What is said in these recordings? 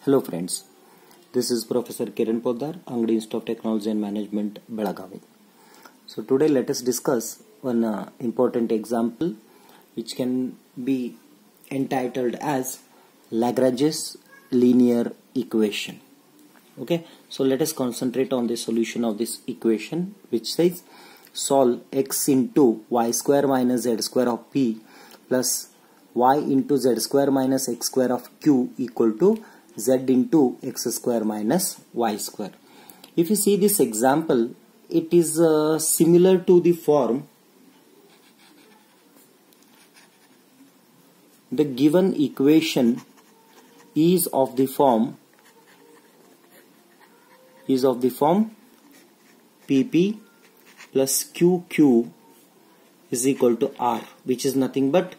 Hello friends, this is Professor Kiran Poddar, Angadi Institute of Technology and Management, Belagavi. So today let us discuss one important example which can be entitled as Lagrange's linear equation. Okay, so let us concentrate on the solution of this equation which says solve x into y square minus z square of p plus y into z square minus x square of q equal to z into x square minus y square. If you see this example, it is similar to the form the given equation is of the form pp plus qq is equal to r, which is nothing but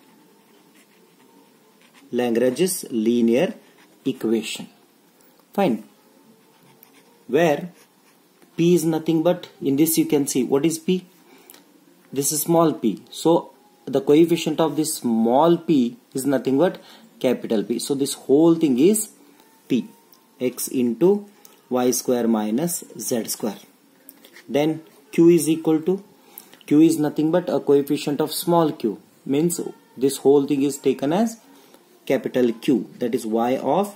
Lagrange's linear equation. Fine. Where p is nothing but, in this you can see what is p. This is small p. So the coefficient of this small p is nothing but capital P. So this whole thing is p, x into y square minus z square. Then q is equal to, q is nothing but a coefficient of small q, means this whole thing is taken as capital Q, that is y of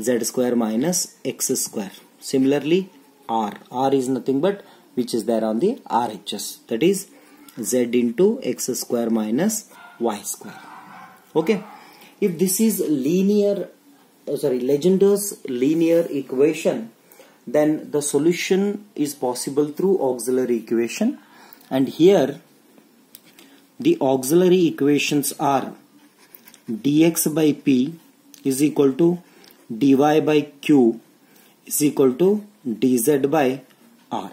z square minus x square. Similarly r is nothing but which is there on the RHS, that is z into x square minus y square. Okay, if this is Legendre's linear equation, then the solution is possible through auxiliary equation, and here the auxiliary equations are dx by p is equal to dy by q is equal to dz by r.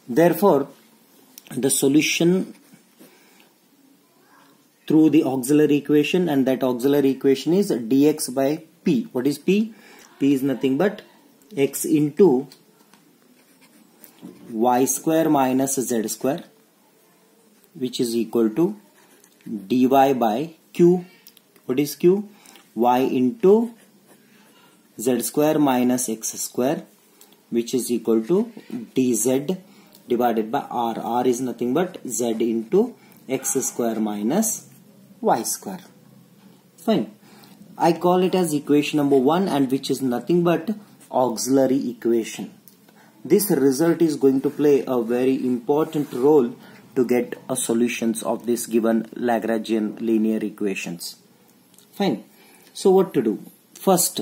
Therefore, the solution through the auxiliary equation, and that auxiliary equation is dx by p. What is p? P is nothing but x into y square minus z square, which is equal to dy by q. What is q? Y into z square minus x square, which is equal to dz divided by r. R is nothing but z into x square minus y square. Fine. I call it as equation number 1, and which is nothing but auxiliary equation. This result is going to play a very important role to get a solutions of this given Lagrangian linear equations. Fine. So what to do? First,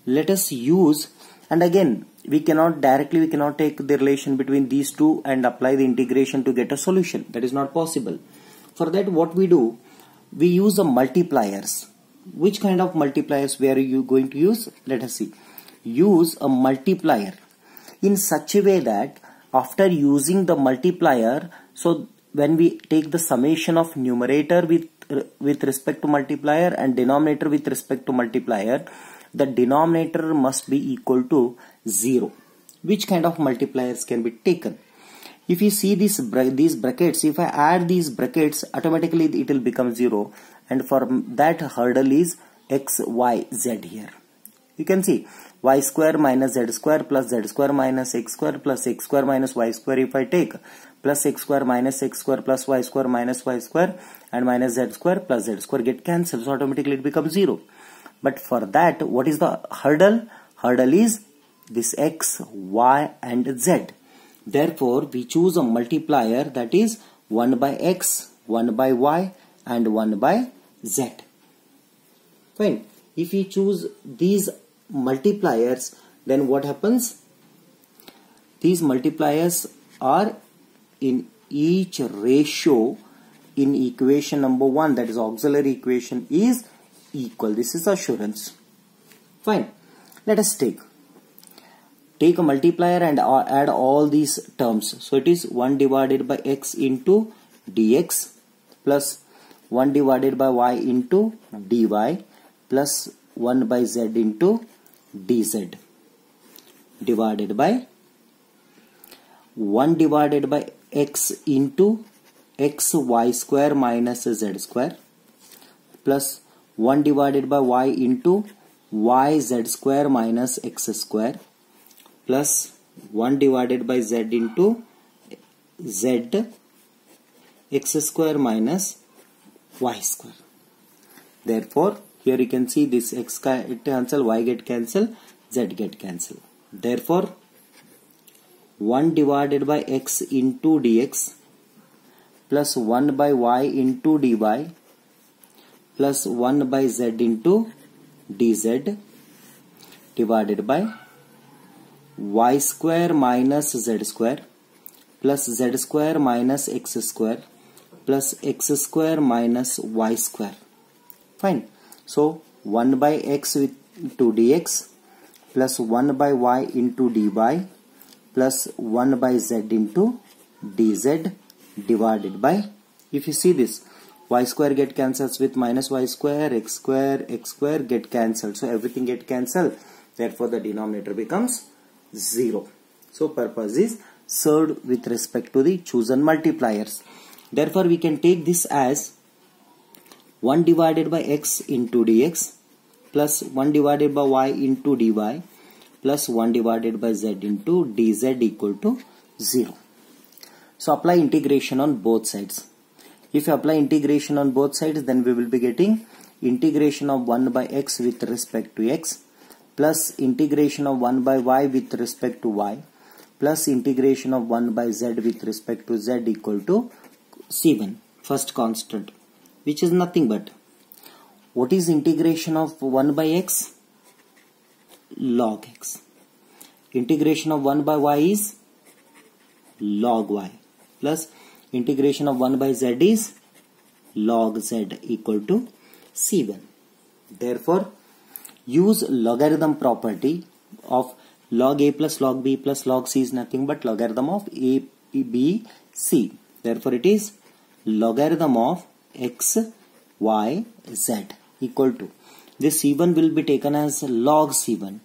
let us use, and again we cannot take the relation between these two and apply the integration to get a solution. That is not possible. For that, what we do, we use a multipliers. Which kind of multipliers we are you going to use? Let us see. Use a multiplier in such a way that after using the multiplier, so when we take the summation of numerator with respect to multiplier and denominator with respect to multiplier, the denominator must be equal to 0. Which kind of multipliers can be taken? If you see these brackets, if I add these brackets, automatically it will become 0, and for that hurdle is x, y, z here. You can see y square minus z square plus z square minus x square plus x square minus y square, if I take plus x square minus x square plus y square minus y square and minus z square plus z square get cancelled, so automatically it becomes 0. But for that, what is the hurdle? Hurdle is this x, y and z. Therefore, we choose a multiplier, that is 1 by x, 1 by y and 1 by z. Fine. If we choose these multipliers, then what happens? These multipliers are in each ratio in equation number 1, that is auxiliary equation, is equal. This is assurance. Fine. Let us take a multiplier and add all these terms. So it is 1 divided by x into dx plus 1 divided by y into dy plus 1 by z into dz divided by 1 divided by x into x y square minus z square plus 1 divided by y into y z square minus x square plus 1 divided by z into z x square minus y square. Therefore, here you can see this x cancel, y get cancel, z get cancel. Therefore, 1 divided by x into dx plus 1 by y into dy plus 1 by z into dz divided by y square minus z square plus z square minus x square plus x square minus y square. Fine. So 1 by x into dx plus 1 by y into dy plus 1 by z into dz divided by, if you see this, y square get cancels with minus y square, x square get cancelled. So everything get cancelled. Therefore the denominator becomes 0. So purpose is served with respect to the chosen multipliers. Therefore we can take this as 1 divided by x into dx plus 1 divided by y into dy plus 1 divided by z into dz equal to 0. So apply integration on both sides. If you apply integration on both sides, then we will be getting integration of 1 by x with respect to x plus integration of 1 by y with respect to y plus integration of 1 by z with respect to z equal to C1, first constant, which is nothing but, what is integration of 1 by x? Log x. Integration of 1 by y is log y plus integration of 1 by z is log z equal to C1. Therefore, use logarithm property of log a plus log b plus log c is nothing but logarithm of a, b, c. Therefore, it is logarithm of x, y, z equal to, this c1 will be taken as log c1.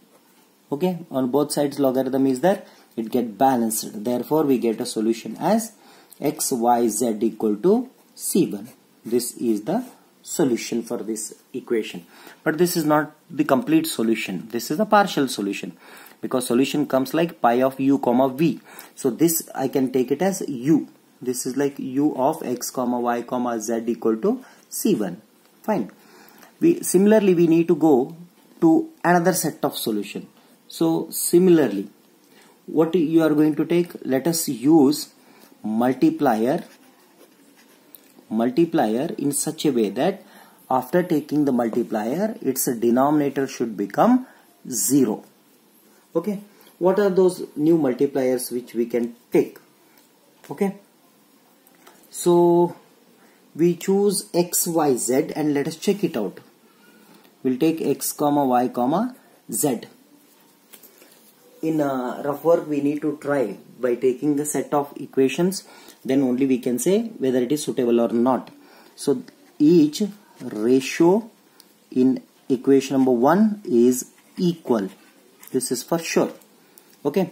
Okay, on both sides logarithm is there, it get balanced. Therefore, we get a solution as x, y, z equal to c1. This is the solution for this equation. But this is not the complete solution. This is a partial solution, because solution comes like pi of u comma v. So this I can take it as u. This is like u of x comma y comma z equal to c1. Fine. Similarly we need to go to another set of solution. So similarly, what you are going to take? Let us use multiplier in such a way that after taking the multiplier, its denominator should become 0. Okay. What are those new multipliers which we can take? Okay. So we choose x, y, z and let us check it out. We'll take x comma y comma z. In rough work, we need to try by taking the set of equations, then only we can say whether it is suitable or not. So each ratio in equation number 1 is equal. This is for sure. Okay.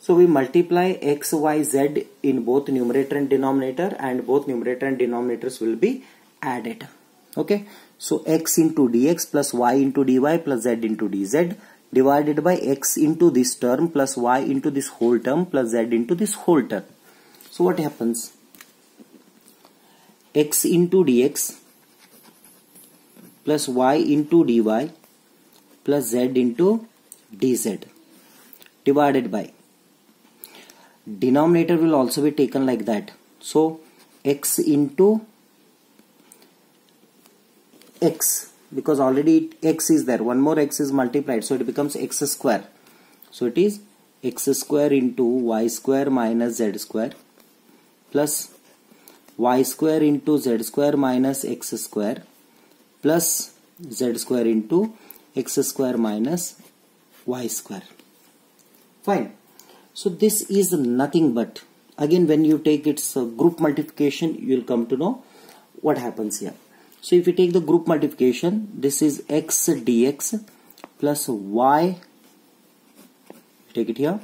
So we multiply x, y, z in both numerator and denominator, and both numerator and denominators will be added. Okay. So x into dx plus y into dy plus z into dz divided by x into this term plus y into this whole term plus z into this whole term. So what happens? X into dx plus y into dy plus z into dz divided by, denominator will also be taken like that. So x into x, because already x is there, one more x is multiplied, so it becomes x square. So it is x square into y square minus z square plus y square into z square minus x square plus z square into x square minus y square. Fine. So this is nothing but, again when you take its group multiplication, you will come to know what happens here. So if you take the group multiplication, this is x dx plus y, take it here,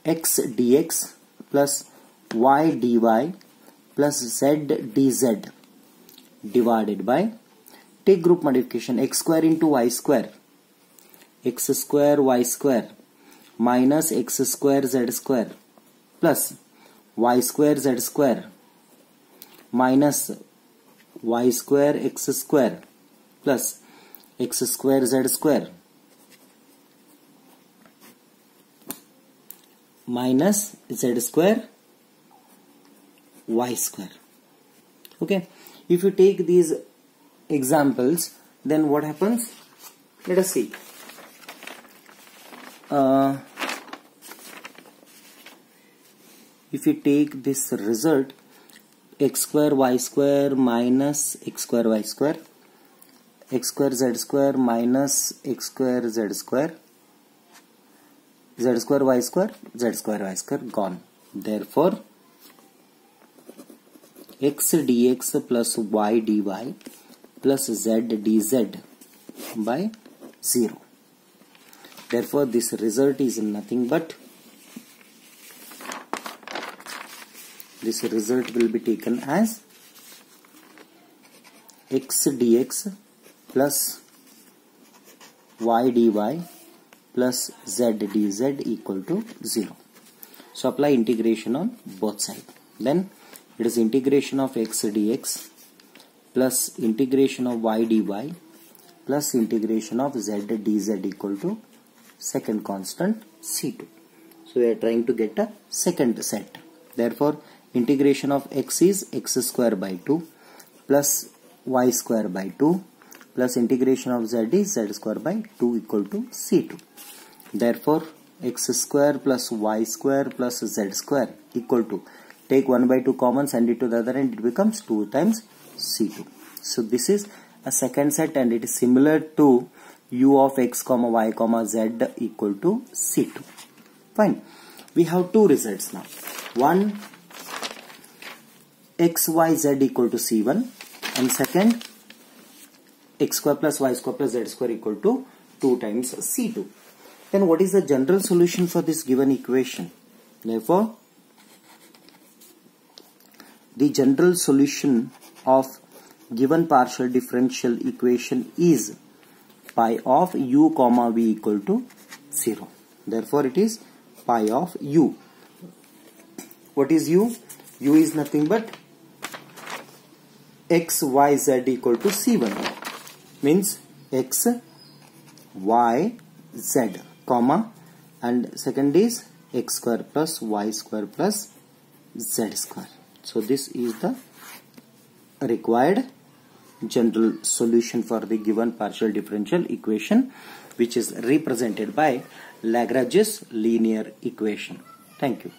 x dx plus y dy plus z dz divided by, take group multiplication, x square into y square x square y square minus x square z square plus y square z square minus y square x square plus x square z square minus z square y square. Okay, if you take these examples, then what happens? Let us see. If you take this result, x square y square minus x square y square, x square z square minus x square z square, z square y square, z square y square gone. Therefore, x dx plus y dy plus z dz by 0. Therefore, this result is nothing but, this result will be taken as x dx plus y dy plus z dz equal to 0. So apply integration on both sides. Then it is integration of x dx plus integration of y dy plus integration of z dz equal to second constant C2. So we are trying to get a second set. Therefore, integration of x is x square by 2 plus y square by 2 plus integration of z is z square by 2 equal to C2. Therefore, x square plus y square plus z square equal to, take 1 by 2 common, send it to the other end, it becomes 2 times C2. So this is a second set and it is similar to u of x comma y comma z equal to C2. Fine. We have two results now. One, x y z equal to C1, and second, x square plus y square plus z square equal to 2 times C2. Then what is the general solution for this given equation? Therefore, the general solution of given partial differential equation is pi of u comma v equal to 0. Therefore, it is pi of u. What is u? U is nothing but x, y, z equal to C1. Means x, y, z, comma, and second is x square plus y square plus z square. So this is the required general solution for the given partial differential equation, which is represented by Lagrange's linear equation. Thank you.